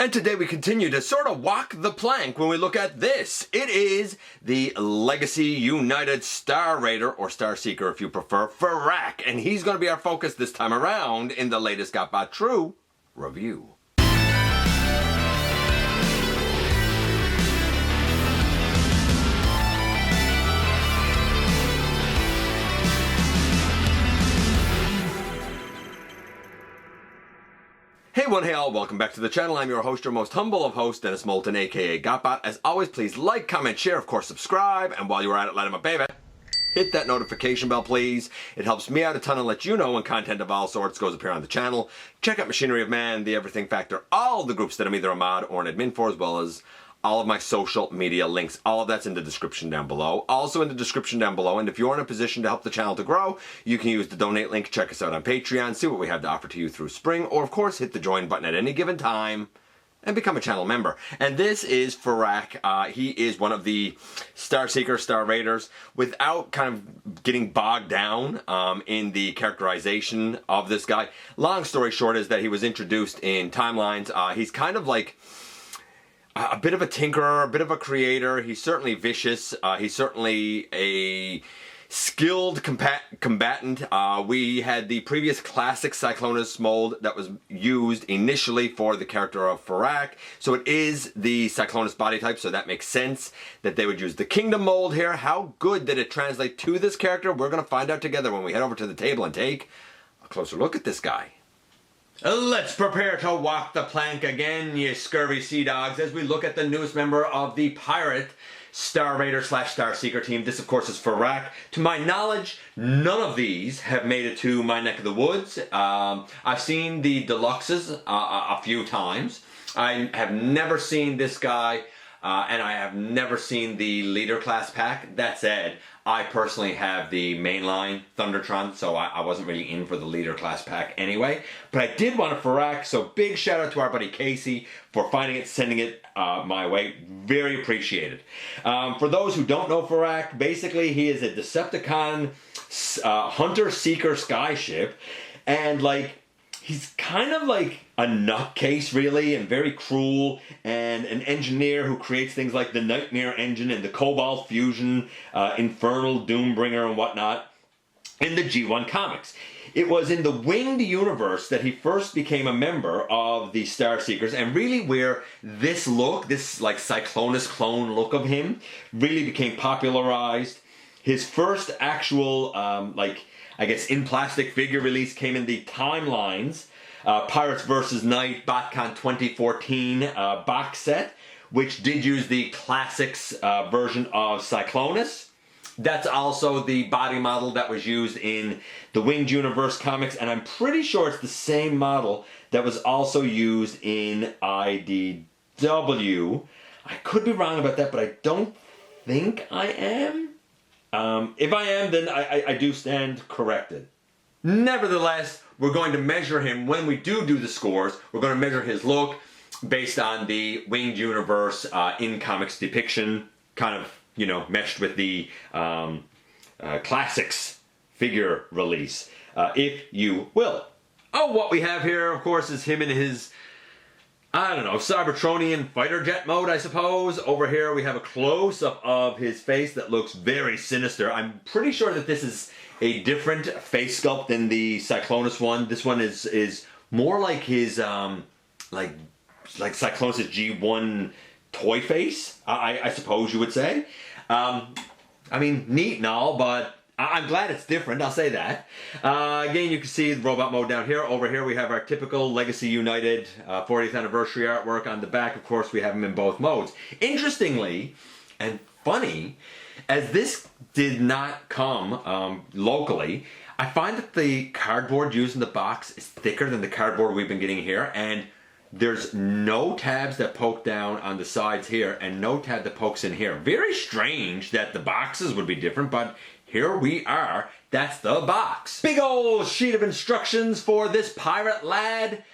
And today we continue to sort of walk the plank when we look at this. It is the Legacy United Star Raider, or Star Seeker if you prefer, Ferak. And he's going to be our focus this time around in the latest GotBot True review. Hey one, hey all, welcome back to the channel. I'm your host, your most humble of hosts, Dennis Moulton, aka GotBot. As always, please like, comment, share, of course subscribe, and while you're at it, let him a baby. Hit that notification bell, please. It helps me out a ton and lets you know when content of all sorts goes up here on the channel. Check out Machinery of Man, The Everything Factor, all the groups that I'm either a mod or an admin for, as well as all of my social media links. All of that's in the description down below. Also in the description down below, and if you're in a position to help the channel to grow, you can use the donate link, check us out on Patreon, see what we have to offer to you through spring, or of course hit the join button at any given time and become a channel member. And this is Ferak. He is one of the Star Seeker, Star Raiders. Without kind of getting bogged down in the characterization of this guy, long story short is that he was introduced in Timelines. He's kind of like a bit of a tinkerer, a bit of a creator. He's certainly vicious. He's certainly a skilled combatant. We had the previous classic Cyclonus mold that was used initially for the character of Ferak. So it is the Cyclonus body type, so that makes sense that they would use the Kingdom mold here. How good did it translate to this character? We're going to find out together when we head over to the table and take a closer look at this guy. Let's prepare to walk the plank again, you scurvy sea dogs, as we look at the newest member of the Pirate Star Raider / Star Seeker team. This, of course, is Ferak. To my knowledge, none of these have made it to my neck of the woods. I've seen the deluxes a few times. I have never seen this guy, and I have never seen the leader class pack. That said, I personally have the mainline Thundertron, so I wasn't really in for the leader class pack anyway. But I did want a Ferak, so big shout out to our buddy Casey for finding it, sending it my way. Very appreciated. For those who don't know Ferak, basically he is a Decepticon hunter-seeker skyship, and like, he's kind of like a nutcase, really, and very cruel, and an engineer who creates things like the Nightmare engine and the Cobalt Fusion, Infernal Doombringer and whatnot in the G1 comics. It was in the Winged universe that he first became a member of the Star Seekers, and really where this look, this like Cyclonus clone look of him, really became popularized. His first actual, like, I guess, in plastic figure release came in the Timelines Pirates vs. Night BotCon 2014 box set, which did use the classics version of Cyclonus. That's also the body model that was used in the Winged Universe comics, and I'm pretty sure it's the same model that was also used in IDW. I could be wrong about that, but I don't think I am. If I am, then I do stand corrected. Nevertheless, we're going to measure him when we do the scores. We're going to measure his look based on the Winged Universe in-comics depiction, kind of, you know, meshed with the classics figure release, if you will. Oh, what we have here, of course, is him in his, I don't know, Cybertronian fighter jet mode, I suppose. Over here we have a close-up of his face that looks very sinister. I'm pretty sure that this is a different face sculpt than the Cyclonus one. This one is more like his, like Cyclonus' G1 toy face, I suppose you would say. I mean, neat and all, but I'm glad it's different, I'll say that. Again, you can see the robot mode down here. Over here we have our typical Legacy United 40th anniversary artwork. On the back, of course, we have him in both modes. Interestingly and funny, as this did not come locally, I find that the cardboard used in the box is thicker than the cardboard we've been getting here, and there's no tabs that poke down on the sides here and no tab that pokes in here. Very strange that the boxes would be different, but here we are. That's the box. Big old sheet of instructions for this pirate lad.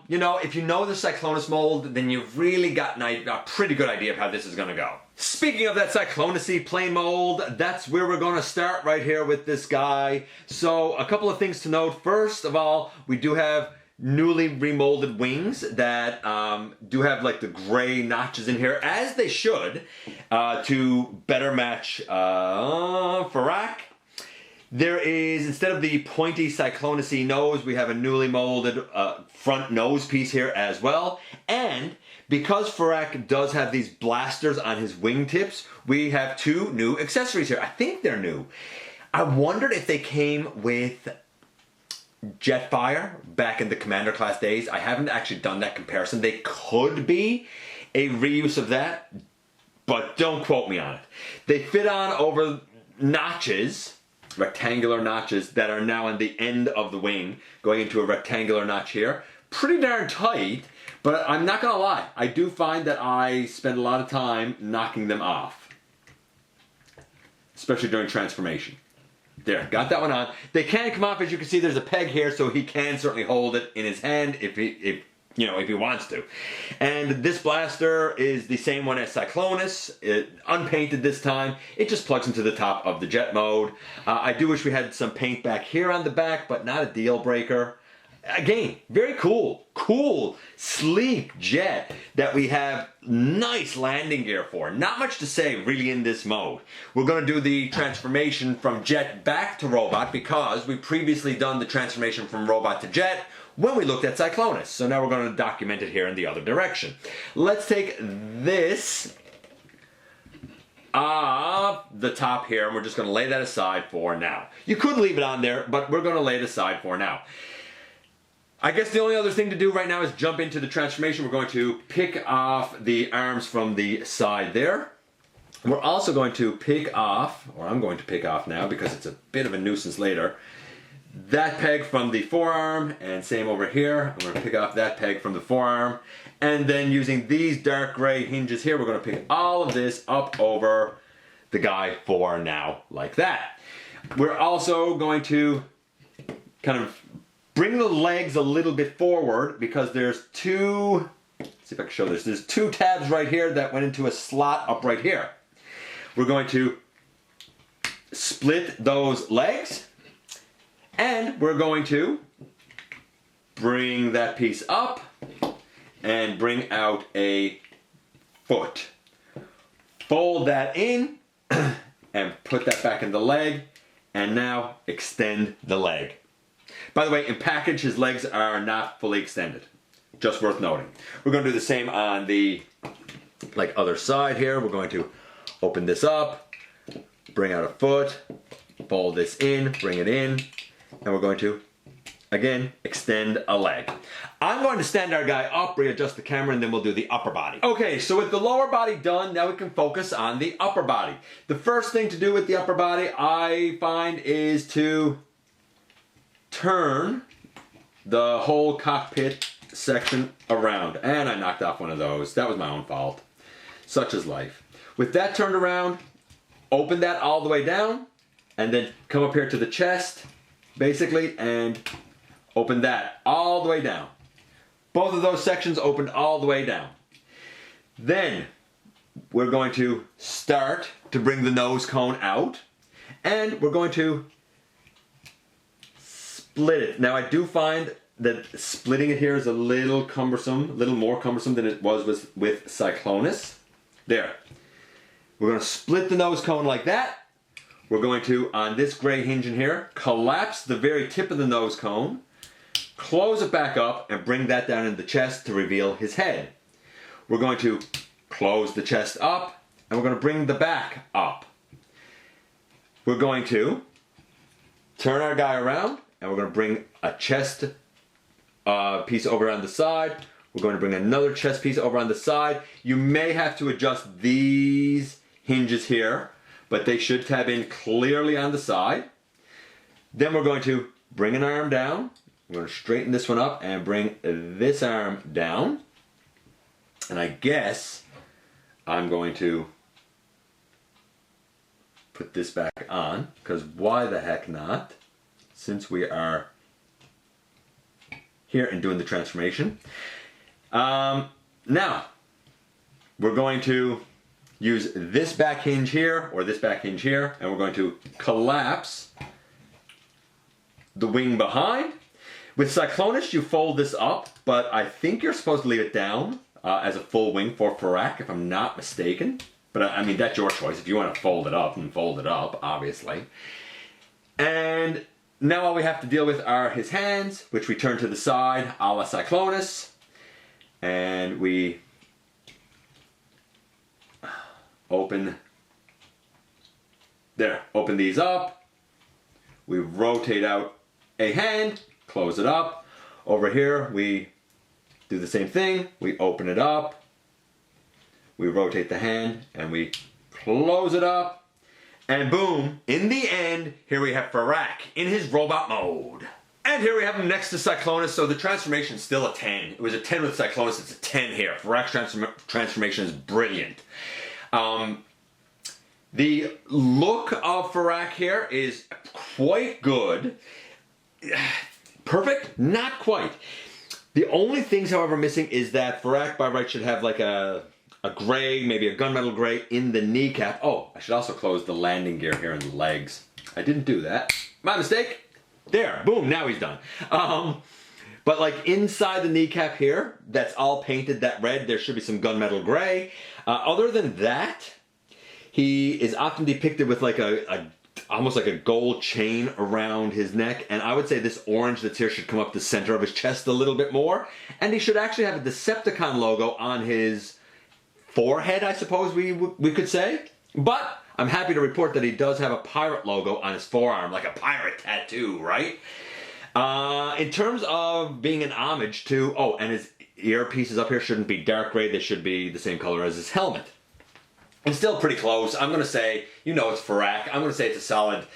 You know, if you know the Cyclonus mold, then you've really got a pretty good idea of how this is going to go. Speaking of that Cyclonus-y plain mold, that's where we're going to start right here with this guy. So, a couple of things to note. First of all, we do have newly remolded wings that do have like the gray notches in here, as they should, to better match Ferak. There is, instead of the pointy Cyclonus-y nose, we have a newly molded front nose piece here as well. And because Ferak does have these blasters on his wingtips, we have 2 new accessories here. I think they're new. I wondered if they came with Jetfire back in the Commander class days. I haven't actually done that comparison. They could be a reuse of that, but don't quote me on it. They fit on over notches, rectangular notches that are now on the end of the wing, going into a rectangular notch here. Pretty darn tight, but I'm not gonna lie, I do find that I spend a lot of time knocking them off, especially during transformation. There, got that one on. They can come off, as you can see. There's a peg here, so he can certainly hold it in his hand if he wants to. And this blaster is the same one as Cyclonus, unpainted this time. It just plugs into the top of the jet mode. I do wish we had some paint back here on the back, but not a deal breaker. Again, very cool, sleek jet that we have nice landing gear for. Not much to say really in this mode. We're going to do the transformation from jet back to robot because we previously done the transformation from robot to jet when we looked at Cyclonus. So now we're going to document it here in the other direction. Let's take this off the top here and we're just going to lay that aside for now. You could leave it on there, but we're going to lay it aside for now. I guess the only other thing to do right now is jump into the transformation. We're going to pick off the arms from the side there. We're also going to pick off, or I'm going to pick off now because it's a bit of a nuisance later, that peg from the forearm, and same over here. I'm going to pick off that peg from the forearm. And then using these dark gray hinges here, we're going to pick all of this up over the guy for now, like that. We're also going to kind of bring the legs a little bit forward because there's 2, let's see if I can show this. There's 2 tabs right here that went into a slot up right here. We're going to split those legs and we're going to bring that piece up and bring out a foot. Fold that in and put that back in the leg and now extend the leg. By the way, in package, his legs are not fully extended. Just worth noting. We're going to do the same on the other side here. We're going to open this up, bring out a foot, fold this in, bring it in, and we're going to, again, extend a leg. I'm going to stand our guy up, readjust the camera, and then we'll do the upper body. Okay, so with the lower body done, now we can focus on the upper body. The first thing to do with the upper body, I find, is to turn the whole cockpit section around. And I knocked off one of those. That was my own fault. Such is life. With that turned around, open that all the way down, and then come up here to the chest, basically, and open that all the way down. Both of those sections opened all the way down. Then we're going to start to bring the nose cone out, and we're going to split it. Now I do find that splitting it here is a little cumbersome, a little more cumbersome than it was with Cyclonus. There. We're going to split the nose cone like that. We're going to, on this gray hinge in here, collapse the very tip of the nose cone, close it back up, and bring that down in the chest to reveal his head. We're going to close the chest up, and we're going to bring the back up. We're going to turn our guy around, and we're going to bring a chest piece over on the side. We're going to bring another chest piece over on the side. You may have to adjust these hinges here, but they should tab in clearly on the side. Then we're going to bring an arm down. We're going to straighten this one up and bring this arm down. And I guess I'm going to put this back on, because why the heck not? Since we are here and doing the transformation. Now, we're going to use this back hinge here, or this back hinge here, and we're going to collapse the wing behind. With Cyclonus, you fold this up, but I think you're supposed to leave it down as a full wing for Ferak, if I'm not mistaken. But I mean, that's your choice. If you want to fold it up, then fold it up, obviously. And now all we have to deal with are his hands, which we turn to the side, a la Cyclonus. And we open these up. We rotate out a hand, close it up. Over here, we do the same thing. We open it up. We rotate the hand and we close it up. And boom, in the end, here we have Ferak in his robot mode. And here we have him next to Cyclonus, so the transformation is still a 10. It was a 10 with Cyclonus, it's a 10 here. Ferak's transformation is brilliant. The look of Ferak here is quite good. Perfect? Not quite. The only things, however, missing is that Ferak by right should have like a gray, maybe a gunmetal gray in the kneecap. Oh, I should also close the landing gear here in the legs. I didn't do that. My mistake. There, boom, now he's done. But like inside the kneecap here, that's all painted that red. There should be some gunmetal gray. Other than that, he is often depicted with like almost like a gold chain around his neck. And I would say this orange that's here should come up the center of his chest a little bit more. And he should actually have a Decepticon logo on his forehead, I suppose we could say. But I'm happy to report that he does have a pirate logo on his forearm, like a pirate tattoo, right? In terms of being an homage to, oh, and his earpieces up here shouldn't be dark gray, they should be the same color as his helmet. And still pretty close. I'm going to say, you know it's Ferak, I'm going to say it's a solid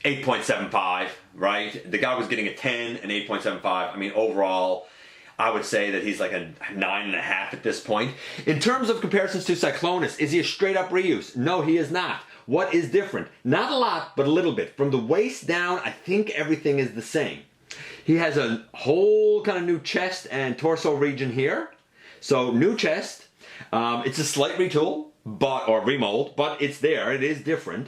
8.75, right? The guy was getting a 10 and 8.75. I mean, overall, I would say that he's like a 9.5 at this point. In terms of comparisons to Cyclonus, is he a straight up reuse? No, he is not. What is different? Not a lot, but a little bit. From the waist down, I think everything is the same. He has a whole kind of new chest and torso region here. So new chest. It's a slight retool, or remold, but it's there. It is different.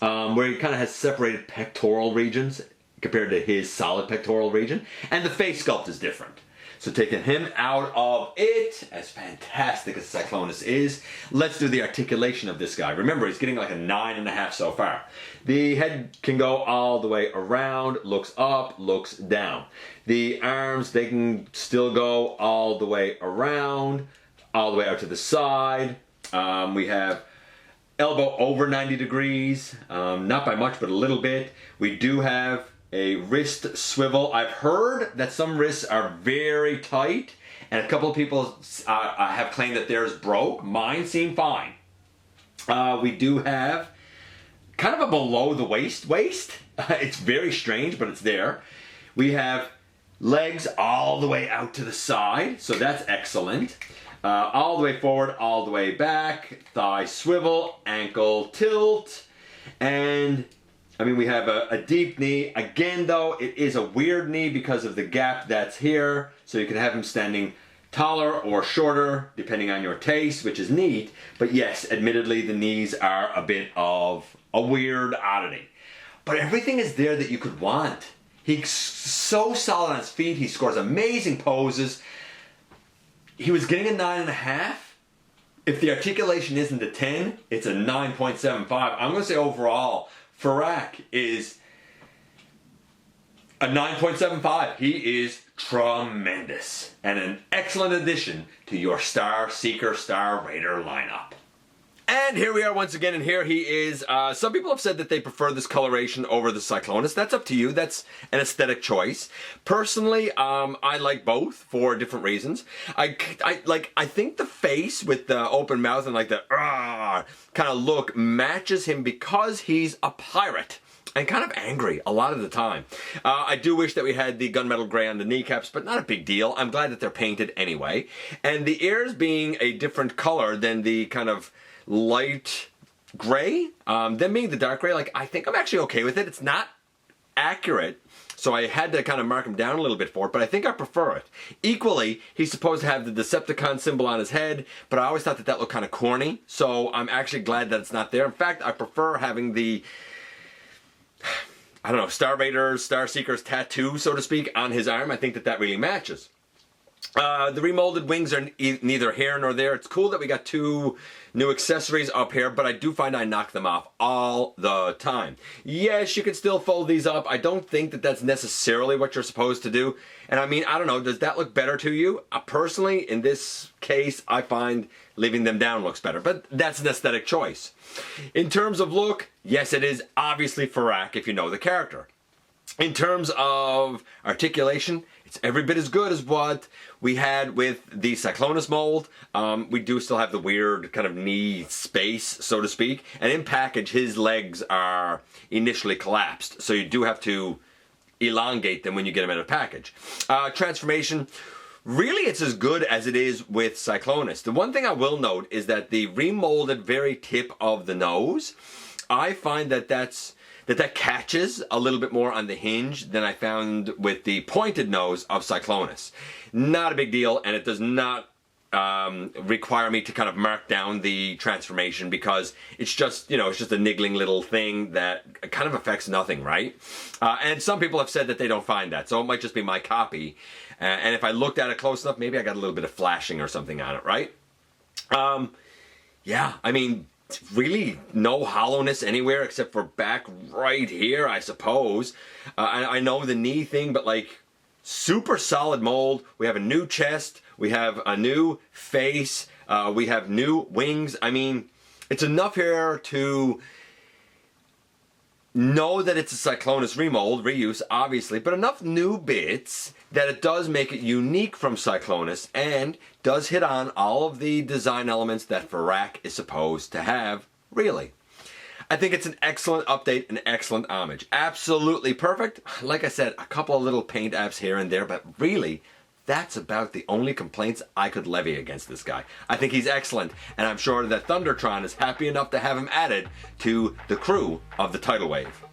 Where he kind of has separated pectoral regions compared to his solid pectoral region. And the face sculpt is different. So taking him out of it, as fantastic as Cyclonus is, let's do the articulation of this guy. Remember, he's getting like a 9.5 so far. The head can go all the way around, looks up, looks down. The arms, they can still go all the way around, all the way out to the side. We have elbow over 90 degrees, not by much, but a little bit. We do have a wrist swivel. I've heard that some wrists are very tight, and a couple of people have claimed that theirs broke. Mine seem fine. We do have kind of a below the waist. It's very strange, but it's there. We have legs all the way out to the side, so that's excellent. All the way forward, all the way back, thigh swivel, ankle tilt, and I mean, we have a deep knee. Again, though, it is a weird knee because of the gap that's here. So you can have him standing taller or shorter, depending on your taste, which is neat. But yes, admittedly, the knees are a bit of a weird oddity. But everything is there that you could want. He's so solid on his feet. He scores amazing poses. He was getting a 9.5. If the articulation isn't a 10, it's a 9.75. I'm going to say overall, Ferak is a 9.75. He is tremendous and an excellent addition to your Star Seeker, Star Raider lineup. And here we are once again, and here he is. Some people have said that they prefer this coloration over the Cyclonus. That's up to you. That's an aesthetic choice. Personally, I like both for different reasons. I think the face with the open mouth and like the kind of look matches him because he's a pirate and kind of angry a lot of the time. I do wish that we had the gunmetal gray on the kneecaps, but not a big deal. I'm glad that they're painted anyway. And the ears being a different color than the kind of light gray, them being the dark gray, like I think I'm actually okay with it. It's not accurate, so I had to kind of mark him down a little bit for it, but I think I prefer it. Equally, he's supposed to have the Decepticon symbol on his head, but I always thought that that looked kind of corny, so I'm actually glad that it's not there. In fact, I prefer having the I don't know, Star Raiders, Star Seeker's tattoo, so to speak, on his arm. I think that that really matches. The remolded wings are neither here nor there. It's cool that we got 2 new accessories up here, but I do find I knock them off all the time. Yes, you can still fold these up. I don't think that that's necessarily what you're supposed to do. And I mean, I don't know, does that look better to you? Personally, in this case, I find leaving them down looks better, but that's an aesthetic choice. In terms of look, yes, it is obviously Ferak if you know the character. In terms of articulation, it's every bit as good as what we had with the Cyclonus mold. We do still have the weird kind of knee space, so to speak. And in package, his legs are initially collapsed. So you do have to elongate them when you get them in a package. Transformation, really it's as good as it is with Cyclonus. The one thing I will note is that the remolded very tip of the nose, I find that that catches a little bit more on the hinge than I found with the pointed nose of Cyclonus. Not a big deal, and it does not require me to kind of mark down the transformation because it's just, you know, it's just a niggling little thing that kind of affects nothing, right? And some people have said that they don't find that, so it might just be my copy. And if I looked at it close enough, maybe I got a little bit of flashing or something on it, right? Yeah, I mean, really no hollowness anywhere except for back right here, I suppose. I know the knee thing, but like super solid mold. We have a new chest. We have a new face. We have new wings. I mean, it's enough here to know that it's a Cyclonus remold, reuse, obviously, but enough new bits that it does make it unique from Cyclonus and does hit on all of the design elements that Ferak is supposed to have, really. I think it's an excellent update, an excellent homage. Absolutely perfect. Like I said, a couple of little paint apps here and there, but really, that's about the only complaints I could levy against this guy. I think he's excellent, and I'm sure that Thundertron is happy enough to have him added to the crew of the Tidal Wave.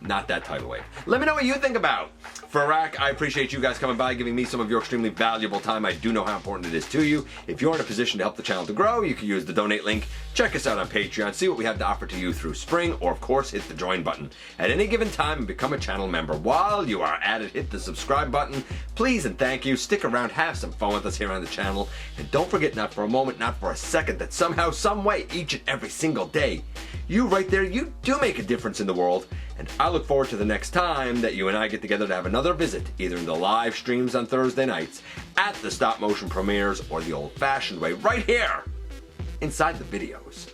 Not that Tidal Wave. Let me know what you think about Ferak. I appreciate you guys coming by, giving me some of your extremely valuable time. I do know how important it is to you. If you're in a position to help the channel to grow, you can use the donate link. Check us out on Patreon, see what we have to offer to you through Spring, or of course, hit the join button at any given time and become a channel member. While you are at it, hit the subscribe button. Please and thank you. Stick around, have some fun with us here on the channel. And don't forget, not for a moment, not for a second, that somehow, some way, each and every single day, you right there, you do make a difference in the world. And I look forward to the next time that you and I get together to have another visit, either in the live streams on Thursday nights, at the stop motion premieres, or the old fashioned way right here inside the videos.